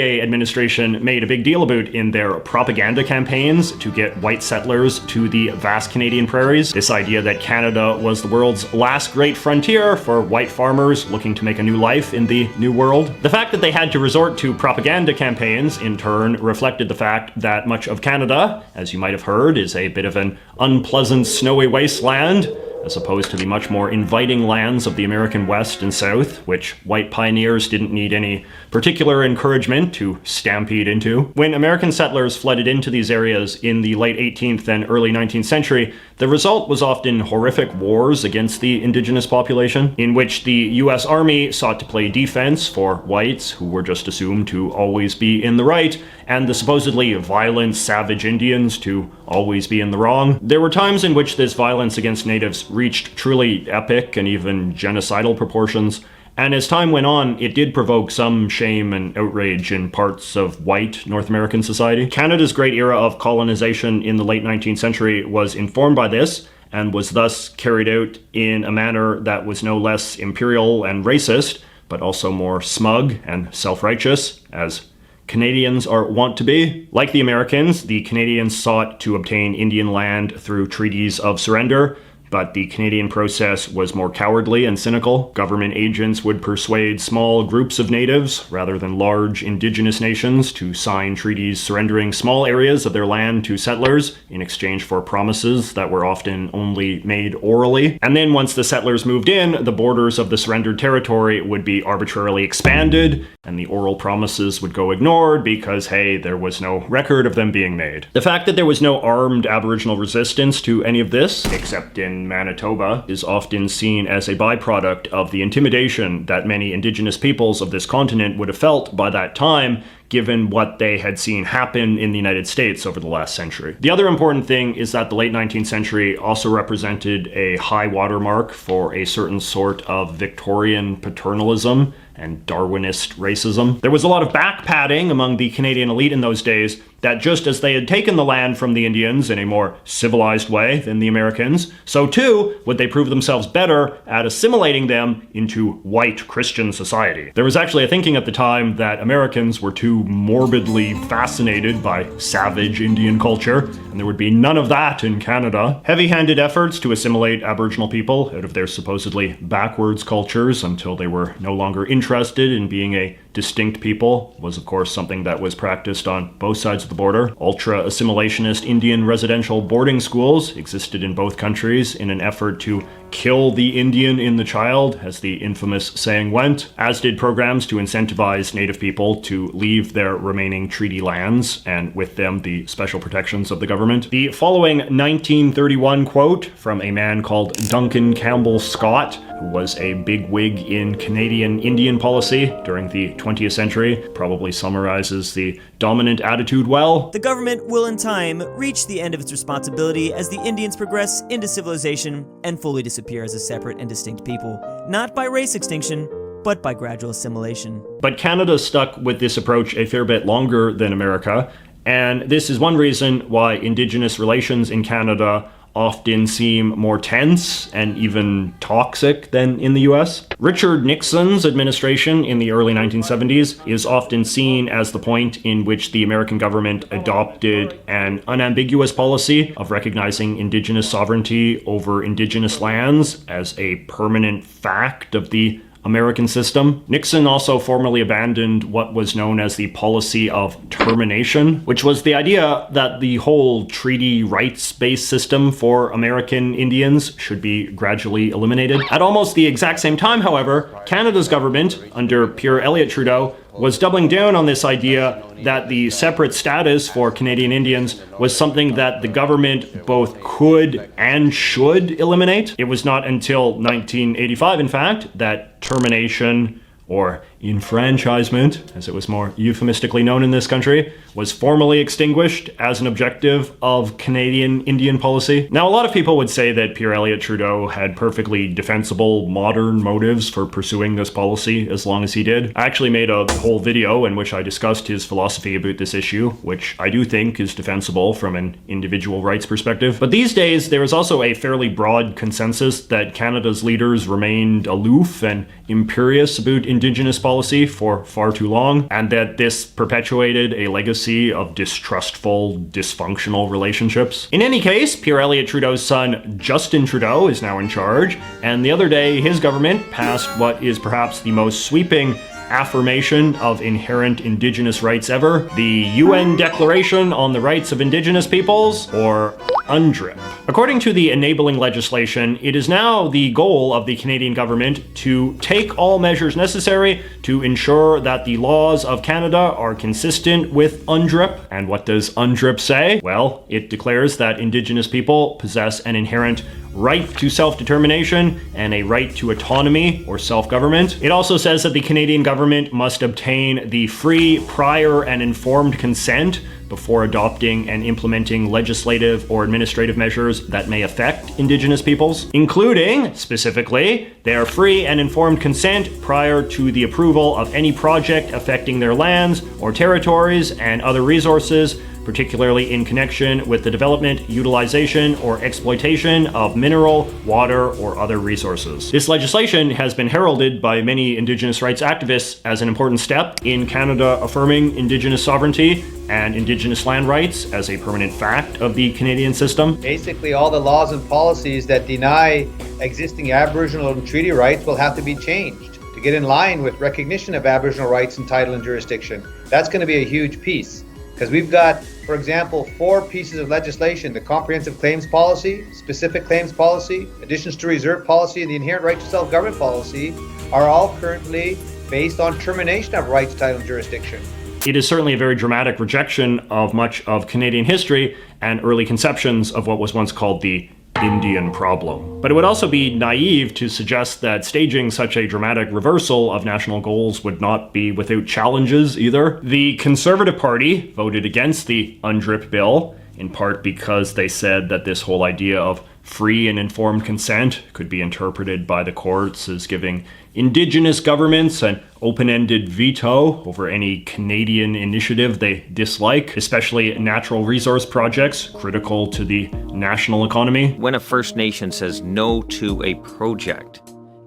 administration made a big deal about in their propaganda campaigns to get white settlers to the vast Canadian prairies. This idea that Canada was the world's last great frontier for white farmers looking to make a new life in the New World. The fact that they had to resort to propaganda campaigns, in turn, reflected the fact that much of Canada, as you might have heard, is a bit of an unpleasant snowy wasteland, as opposed to the much more inviting lands of the American West and South, which white pioneers didn't need any particular encouragement to stampede into. When American settlers flooded into these areas in the late 18th and early 19th century, the result was often horrific wars against the indigenous population, in which the US Army sought to play defense for whites who were just assumed to always be in the right, and the supposedly violent, savage Indians to always be in the wrong. There were times in which this violence against natives reached truly epic and even genocidal proportions, and as time went on, it did provoke some shame and outrage in parts of white North American society. Canada's great era of colonization in the late 19th century was informed by this, and was thus carried out in a manner that was no less imperial and racist, but also more smug and self-righteous, as Canadians are wont to be. Like the Americans, the Canadians sought to obtain Indian land through treaties of surrender, but the Canadian process was more cowardly and cynical. Government agents would persuade small groups of natives, rather than large indigenous nations, to sign treaties surrendering small areas of their land to settlers in exchange for promises that were often only made orally. And then once the settlers moved in, the borders of the surrendered territory would be arbitrarily expanded, and the oral promises would go ignored because, hey, there was no record of them being made. The fact that there was no armed Aboriginal resistance to any of this, except in Manitoba, is often seen as a byproduct of the intimidation that many indigenous peoples of this continent would have felt by that time, given what they had seen happen in the United States over the last century. The other important thing is that the late 19th century also represented a high watermark for a certain sort of Victorian paternalism and Darwinist racism. There was a lot of back-patting among the Canadian elite in those days that just as they had taken the land from the Indians in a more civilized way than the Americans, so too would they prove themselves better at assimilating them into white Christian society. There was actually a thinking at the time that Americans were too morbidly fascinated by savage Indian culture, and there would be none of that in Canada. Heavy-handed efforts to assimilate Aboriginal people out of their supposedly backwards cultures until they were no longer interested in being a distinct people was of course something that was practiced on both sides of the border. Ultra-assimilationist Indian residential boarding schools existed in both countries in an effort to kill the Indian in the child, as the infamous saying went, as did programs to incentivize Native people to leave their remaining treaty lands, and with them the special protections of the government. The following 1931 quote from a man called Duncan Campbell Scott, who was a bigwig in Canadian Indian policy during the 20th century, probably summarizes the dominant attitude well. The government will in time reach the end of its responsibility as the Indians progress into civilization and fully disappear as a separate and distinct people, not by race extinction, but by gradual assimilation. But Canada stuck with this approach a fair bit longer than America, and this is one reason why Indigenous relations in Canada often seem more tense and even toxic than in the US. Richard Nixon's administration in the early 1970s is often seen as the point in which the American government adopted an unambiguous policy of recognizing Indigenous sovereignty over Indigenous lands as a permanent fact of the American system. Nixon also formally abandoned what was known as the policy of termination, which was the idea that the whole treaty rights-based system for American Indians should be gradually eliminated. At almost the exact same time, however, Canada's government, under Pierre Elliott Trudeau, was doubling down on this idea that the separate status for Canadian Indians was something that the government both could and should eliminate. It was not until 1985, in fact, that termination, or enfranchisement, as it was more euphemistically known in this country, was formally extinguished as an objective of Canadian Indian policy. Now, a lot of people would say that Pierre Elliott Trudeau had perfectly defensible modern motives for pursuing this policy as long as he did. I actually made a whole video in which I discussed his philosophy about this issue, which I do think is defensible from an individual rights perspective. But these days, there is also a fairly broad consensus that Canada's leaders remained aloof and imperious about Indigenous policy policy for far too long, and that this perpetuated a legacy of distrustful, dysfunctional relationships. In any case, Pierre Elliott Trudeau's son, Justin Trudeau, is now in charge, and the other day his government passed what is perhaps the most sweeping affirmation of inherent Indigenous rights ever, the UN Declaration on the Rights of Indigenous Peoples, or UNDRIP. According to the enabling legislation, it is now the goal of the Canadian government to take all measures necessary to ensure that the laws of Canada are consistent with UNDRIP. And what does UNDRIP say? Well, it declares that Indigenous people possess an inherent right to self-determination and a right to autonomy or self-government. It also says that the Canadian government must obtain the free, prior, and informed consent before adopting and implementing legislative or administrative measures that may affect Indigenous peoples, including, specifically, their free and informed consent prior to the approval of any project affecting their lands or territories and other resources, particularly in connection with the development, utilization, or exploitation of mineral, water, or other resources. This legislation has been heralded by many Indigenous rights activists as an important step in Canada affirming Indigenous sovereignty and Indigenous land rights as a permanent fact of the Canadian system. Basically, all the laws and policies that deny existing Aboriginal and treaty rights will have to be changed to get in line with recognition of Aboriginal rights and title and jurisdiction. That's going to be a huge piece. Because we've got, for example, 4 pieces of legislation: the Comprehensive Claims Policy, Specific Claims Policy, Additions to Reserve Policy, and the Inherent Right to Self-Government Policy are all currently based on termination of rights, title, and jurisdiction. It is certainly a very dramatic rejection of much of Canadian history and early conceptions of what was once called the Indian problem. But it would also be naive to suggest that staging such a dramatic reversal of national goals would not be without challenges either. The Conservative Party voted against the UNDRIP bill, in part because they said that this whole idea of free and informed consent could be interpreted by the courts as giving Indigenous governments an open-ended veto over any Canadian initiative they dislike, especially natural resource projects critical to the national economy. When a First Nation says no to a project,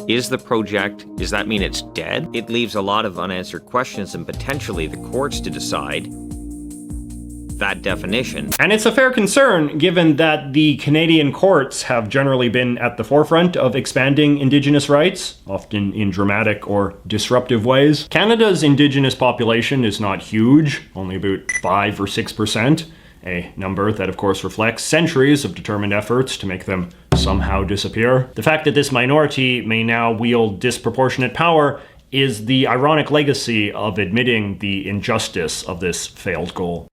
does that mean it's dead? It leaves a lot of unanswered questions and potentially the courts to decide that definition. And it's a fair concern given that the Canadian courts have generally been at the forefront of expanding Indigenous rights, often in dramatic or disruptive ways. Canada's Indigenous population is not huge, only about 5 or 6%, a number that of course reflects centuries of determined efforts to make them somehow disappear. The fact that this minority may now wield disproportionate power is the ironic legacy of admitting the injustice of this failed goal.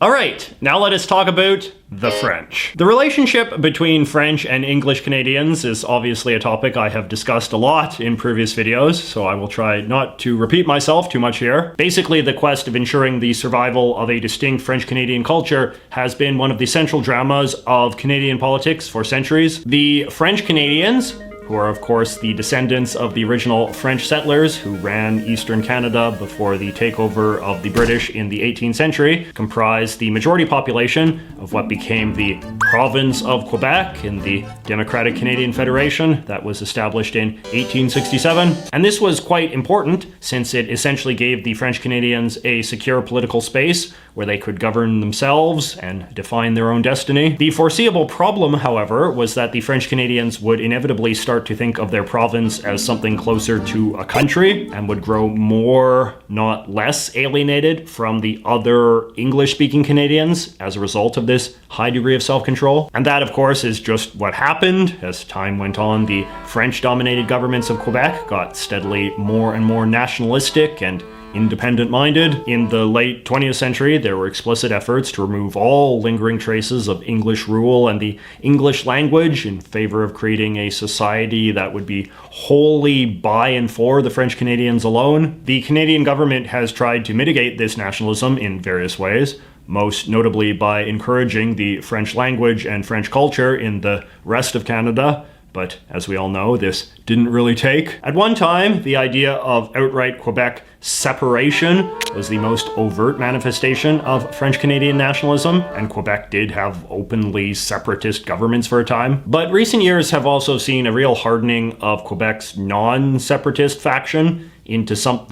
All right, now let us talk about the French. The relationship between French and English Canadians is obviously a topic I have discussed a lot in previous videos, so I will try not to repeat myself too much here. Basically, the quest of ensuring the survival of a distinct French-Canadian culture has been one of the central dramas of Canadian politics for centuries. The French Canadians, who are of course the descendants of the original French settlers who ran eastern Canada before the takeover of the British in the 18th century, comprise the majority population of what became the province of Quebec in the Democratic Canadian Federation that was established in 1867. And this was quite important since it essentially gave the French Canadians a secure political space where they could govern themselves and define their own destiny. The foreseeable problem, however, was that the French Canadians would inevitably start to think of their province as something closer to a country and would grow more, not less, alienated from the other English-speaking Canadians as a result of this high degree of self-control. And that, of course, is just what happened. As time went on, the French-dominated governments of Quebec got steadily more and more nationalistic and independent-minded. In the late 20th century, there were explicit efforts to remove all lingering traces of English rule and the English language in favor of creating a society that would be wholly by and for the French Canadians alone. The Canadian government has tried to mitigate this nationalism in various ways, most notably by encouraging the French language and French culture in the rest of Canada, But as we all know, this didn't really take. At one time, the idea of outright Quebec separation was the most overt manifestation of French-Canadian nationalism, and Quebec did have openly separatist governments for a time. But recent years have also seen a real hardening of Quebec's non-separatist faction into something